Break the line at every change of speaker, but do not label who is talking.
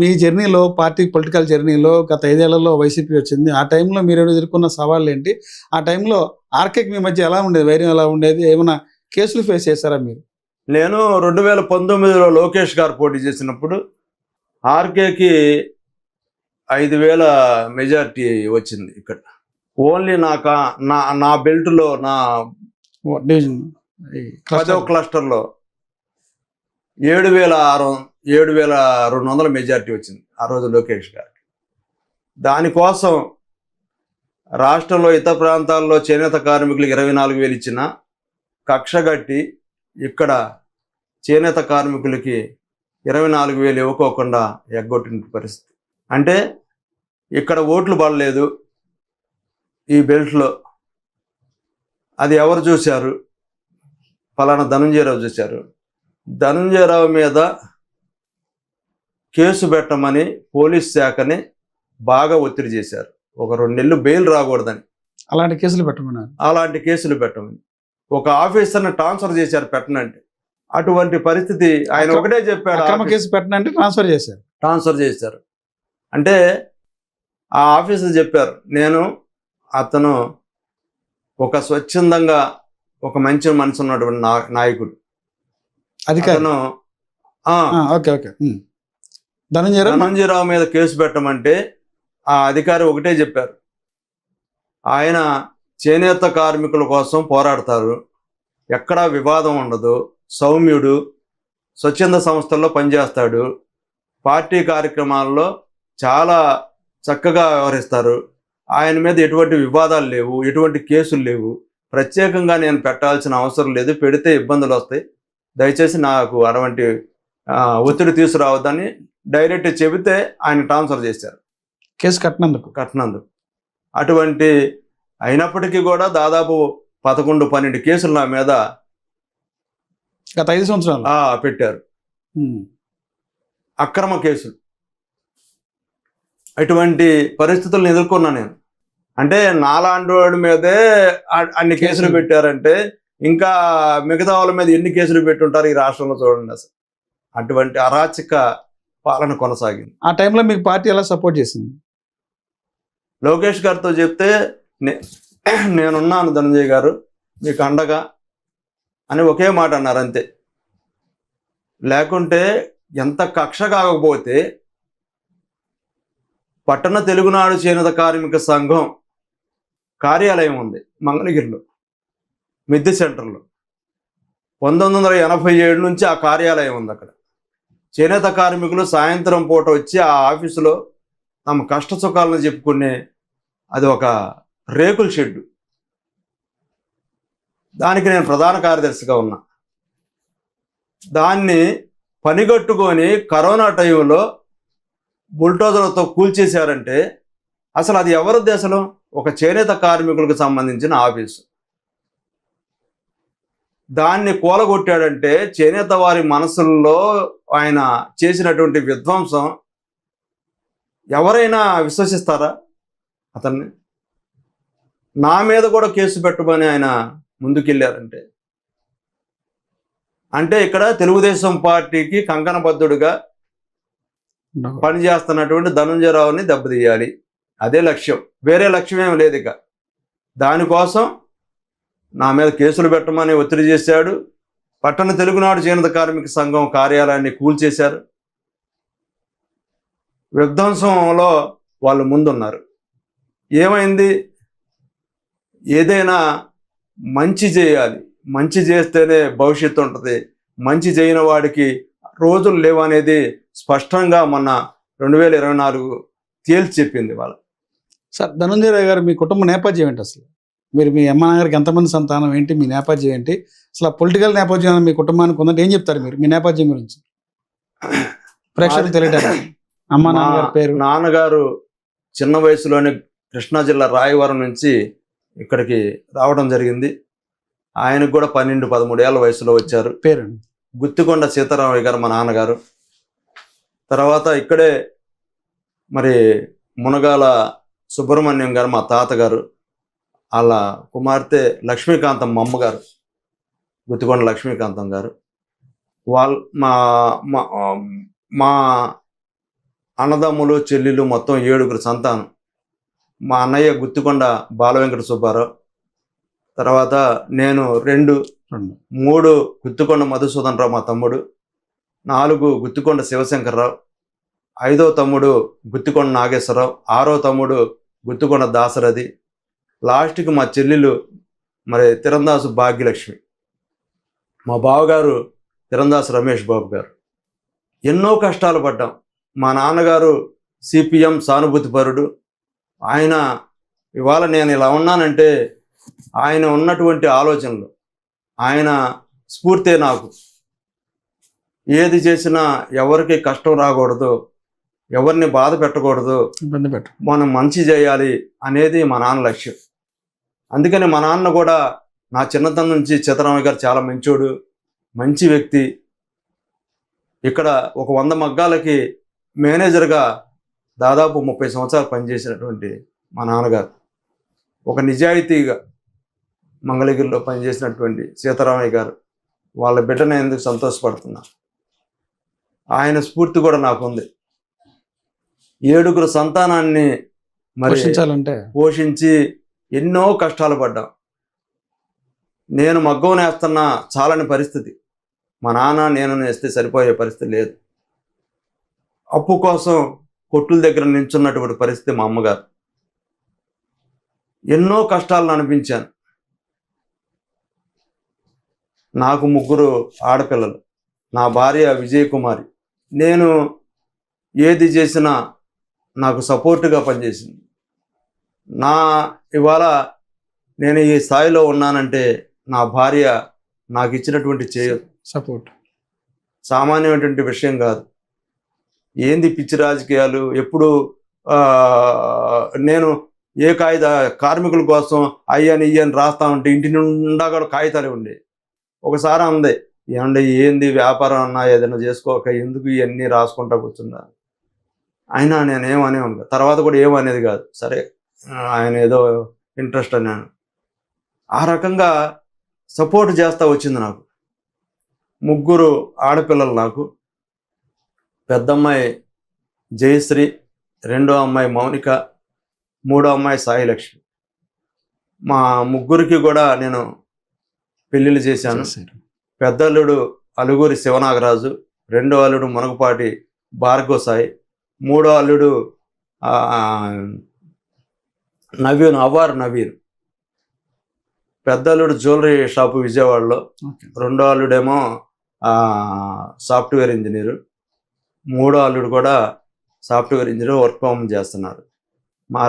మీ జర్నీలో పొలిటికల్ జర్నీలో గత 5 ఏళ్లలో వైసీపీ వచ్చింది. ఆ టైంలో మీరు ఎదుర్కొన్న సవాళ్ళు ఏంటి? ఆ టైంలో ఆర్కేకి మీ మధ్య ఎలా ఉండేది? వైరం ఎలా ఉండేది? ఏమైనా కేసులు ఫేస్ చేశారా మీరు?
నేను 2019లో లోకేష్ గారు పోటీ చేసినప్పుడు ఆర్కేకి 5,000 మెజారిటీ వచ్చింది. ఇక్కడ ఓన్లీ నా బెల్ట్లో నా
డివిజన్
10వ క్లస్టర్లో 7,200 మెజారిటీ వచ్చింది ఆ రోజు లోకేష్ గారికి. దానికోసం రాష్ట్రంలో ఇతర ప్రాంతాల్లో చేనేత కార్మికులకు 24,000 ఇచ్చిన కక్షగట్టి ఇక్కడ చేనేత కార్మికులకి 24,000 ఇవ్వకోకుండా ఎగ్గొట్టిన పరిస్థితి. అంటే ఇక్కడ ఓట్లు పడలేదు ఈ బెల్ట్లో. అది ఎవరు చూశారు? ఫలానా ధనంజయరావు చూశారు. ధనంజయరావు మీద కేసు పెట్టమని పోలీస్ శాఖని బాగా ఒత్తిడి చేశారు. ఒక 2 నెలలు బెయిల్ రాకూడదని
అలాంటి కేసులు పెట్టమని ఒక ఆఫీసర్ని ట్రాన్స్ఫర్ చేశారు పెట్టనంటే. అటువంటి పరిస్థితి ఆయన ఒకటే చెప్పాడు, కేసు పెట్టనంటే ట్రాన్స్ఫర్ చేశారు.
అంటే ఆ ఆఫీసర్ చెప్పారు, అతను ఒక స్వచ్ఛందంగా ఒక మంచి మనసు ఉన్నటువంటి నాయకుడు, అతను ధనంజయరావు మీద కేసు పెట్టమంటే ఆ అధికారి ఒకటే చెప్పారు, ఆయన చేనేత కార్మికుల కోసం పోరాడతారు, ఎక్కడా వివాదం ఉండదు, సౌమ్యుడు, స్వచ్ఛంద సంస్థల్లో పనిచేస్తాడు, పార్టీ కార్యక్రమాల్లో చాలా చక్కగా వ్యవహరిస్తారు, ఆయన మీద ఎటువంటి వివాదాలు లేవు, ఎటువంటి కేసులు లేవు, ప్రత్యేకంగా నేను పెట్టాల్సిన అవసరం లేదు, పెడితే ఇబ్బందులు వస్తాయి, దయచేసి నాకు అటువంటి ఒత్తిడి తీసుకురావద్దని డైరెక్ట్ చెబితే ఆయన ట్రాన్స్ఫర్ చేశారు
కేసు
కట్టినందుకు. అటువంటి అయినప్పటికీ కూడా దాదాపు 11-12 కేసులు నా మీద
గత 5 సంవత్సరాలు
పెట్టారు, అక్రమ కేసులు. ఇటువంటి పరిస్థితులను ఎదుర్కొన్నా నేను. అంటే నాలాంటి వాడి మీదే అన్ని కేసులు పెట్టారంటే ఇంకా మిగతా వాళ్ళ మీద ఎన్ని కేసులు పెట్టుంటారు ఈ రాష్ట్రంలో చూడండి. అసలు అటువంటి అరాచక పాలన కొనసాగింది.
ఆ టైంలో మీకు పార్టీ ఎలా సపోర్ట్ చేసింది?
లోకేష్ గారితో చెప్తే నేనున్నాను ధనంజయ్ గారు మీకు అండగా అని ఒకే మాట అన్నారు అంతే. లేకుంటే ఎంత కక్ష కాకపోతే పట్టణ తెలుగునాడు చేనేత కార్మిక సంఘం కార్యాలయం ఉంది మంగళగిరిలో, మిద్దె సెంటర్లో. 1987 నుంచి ఆ కార్యాలయం ఉంది అక్కడ. చేనేత కార్మికులు సాయంత్రం పూట వచ్చి ఆ ఆఫీసులో తమ కష్ట సుఖాలను చెప్పుకునే అది ఒక రేకుల షెడ్డు. దానికి నేను ప్రధాన కార్యదర్శిగా ఉన్నా. దాన్ని పనిగట్టుకొని కరోనా టైంలో బుల్టోజర్లతో కూల్చేశారంటే అసలు అది ఎవరి దేశంలో? ఒక చేనేత కార్మికులకు సంబంధించిన ఆఫీసు. దాన్ని కూలగొట్టాడంటే చేనేత వారి మనసుల్లో ఆయన చేసినటువంటి విధ్వంసం ఎవరైనా విశ్వసిస్తారా అతన్ని? నా మీద కూడా కేసు పెట్టమని ఆయన ముందుకెళ్ళారంటే అంటే ఇక్కడ తెలుగుదేశం పార్టీకి కంకణబద్ధుడుగా పనిచేస్తున్నటువంటి ధనంజయరావుని దెబ్బతీయాలి, అదే లక్ష్యం, వేరే లక్ష్యం ఏమి లేదు. ఇక దానికోసం నా మీద కేసులు పెట్టమని ఒత్తిడి చేశాడు. పట్టణ తెలుగునాడు చేనేత కార్మిక సంఘం కార్యాలయాన్ని కూల్చేశారు. విధ్వంసంలో వాళ్ళు ముందున్నారు. ఏమైంది? ఏదైనా మంచి చేయాలి, మంచి చేస్తేనే భవిష్యత్తు ఉంటుంది, మంచి చేయని వాడికి రోజులు లేవనేది స్పష్టంగా మొన్న 2024 తేల్చి చెప్పింది వాళ్ళు.
సార్, ధనంజయరావు గారు మీ కుటుంబ నేపథ్యం ఏంటి? అసలు మీరు మీ అమ్మ నాన్నగారికి ఎంతమంది సంతానం ఏంటి? మీ నేపథ్యం ఏంటి? అసలు పొలిటికల్ నేపథ్యం మీ కుటుంబానికి ఉందంటే ఏం చెప్తారు మీరు మీ నేపథ్యం గురించి ప్రేక్షకులు తెలియడానికి? అమ్మ నాన్నగారి పేరు?
నాన్నగారు చిన్న వయసులోనే కృష్ణా జిల్లా రాయవరం నుంచి ఇక్కడికి రావడం జరిగింది. ఆయనకు కూడా 12-13 ఏళ్ళ వయసులో వచ్చారు.
పేరు
గుత్తికొండ సీతారామయ్య గారు మా నాన్నగారు. తర్వాత ఇక్కడే మరి మునగాల సుబ్రహ్మణ్యం గారు మా తాతగారు, వాళ్ళ కుమార్తె లక్ష్మీకాంతం మా అమ్మగారు, గుత్తికొండ లక్ష్మీకాంతం గారు. మా మా అన్నదమ్ములు చెల్లెలు మొత్తం 7 సంతానం. మా అన్నయ్య గుత్తికొండ బాలవెంకట సుబ్బారావు, తర్వాత నేను 2, 3 గుత్తికొండ మధుసూదన్ రావు మా తమ్ముడు, 4 గుత్తికొండ శివశంకర్రావు, 5వ తమ్ముడు గుత్తికొండ నాగేశ్వరరావు, 6వ తమ్ముడు గుత్తికొండ దాసరథి, లాస్ట్కి మా చెల్లెలు మరి తిరందాసు భాగ్యలక్ష్మి, మా బావగారు తిరందాసు రమేష్ బాబు గారు. ఎన్నో కష్టాలు పడ్డాం. మా నాన్నగారు సిపిఎం సానుభూతిపరుడు. ఆయన ఇవాళ నేను ఇలా ఉన్నానంటే ఆయన ఉన్నటువంటి ఆలోచనలు, ఆయన స్ఫూర్తే నాకు. ఏది చేసినా ఎవరికి కష్టం రాకూడదు, ఎవరిని బాధ పెట్టకూడదు,
ఇబ్బంది పెట్టు.
మనం మంచి చేయాలి అనేది మా నాన్న లక్ష్యం. అందుకని మా నాన్న కూడా నా చిన్నతనం నుంచి చిత్తరామయ్య గారు చాలా మంచోడు, మంచి వ్యక్తి. ఇక్కడ ఒక 100 మగ్గాలకి మేనేజర్గా దాదాపు 30 సంవత్సరాలు పనిచేసినటువంటి మా నాన్నగారు, ఒక నిజాయితీగా మంగళగిరిలో పనిచేసినటువంటి సీతారామయ్య గారు, వాళ్ళ బిడ్డను ఎందుకు సంతోషపడుతున్నా. ఆయన స్ఫూర్తి కూడా నాకుంది. 7 సంతానాన్ని మరి
పోషించాలంటే
పోషించి ఎన్నో కష్టాలు పడ్డాం. నేను మగ్గం నేస్తున్నా చాలని పరిస్థితి, మా నాన్న నేను నేస్తే సరిపోయే పరిస్థితి లేదు. అప్పు కోసం కొట్టుల దగ్గర నిల్చున్నటువంటి పరిస్థితి మా అమ్మగారు. ఎన్నో కష్టాలను అనిపించాను. నాకు 3 ఆడపిల్లలు, నా భార్య విజయకుమారి. నేను ఏది చేసినా నాకు సపోర్టుగా పనిచేసింది. ఇవాళ నేను ఈ స్థాయిలో ఉన్నానంటే నా భార్య నాకు ఇచ్చినటువంటి
సపోర్ట్
సామాన్యమైనటువంటి విషయం కాదు. ఏంది పిచ్చి రాజకీయాలు ఎప్పుడు నేను ఏ కార్మికుల కోసం అయ్యని ఇయ్యని రాస్తా ఉంటే ఇంటి నిండా కూడా కాగితాలు ఉండే. ఒకసారి అంది, ఏమంటే ఏంది వ్యాపారం అన్నా ఏదైనా చేసుకోక ఎందుకు ఇవన్నీ రాసుకుంటా కూర్చున్నా. అయినా నేనేమనే ఉంటా, తర్వాత కూడా ఏమనేది కాదు. సరే ఆయన ఏదో ఇంట్రెస్ట్ అన్నాను. ఆ రకంగా సపోర్ట్ చేస్తూ వచ్చింది నాకు. 3 ఆడపిల్లలు నాకు. పెద్దమ్మాయి జయశ్రీ, 2వ అమ్మాయి మౌనిక, 3వ అమ్మాయి సాయిలక్ష్మి. మా 3కి కూడా నేను పెళ్ళిళ్ళు చేశాను. పెద్దల్లుడు అలుగురి శివనాగరాజు, 2వ అల్లుడు మునగపాటి భార్గవ సాయి, 3వ అల్లుడు అవ్వారు నవీన్. పెద్దల్లుడు జ్యువెలరీ షాపు విజయవాడలో, 2వ అల్లుడేమో సాఫ్ట్వేర్ ఇంజనీరు, 3వ అల్లుడు కూడా software engineer work from home చేస్తున్నారు. మా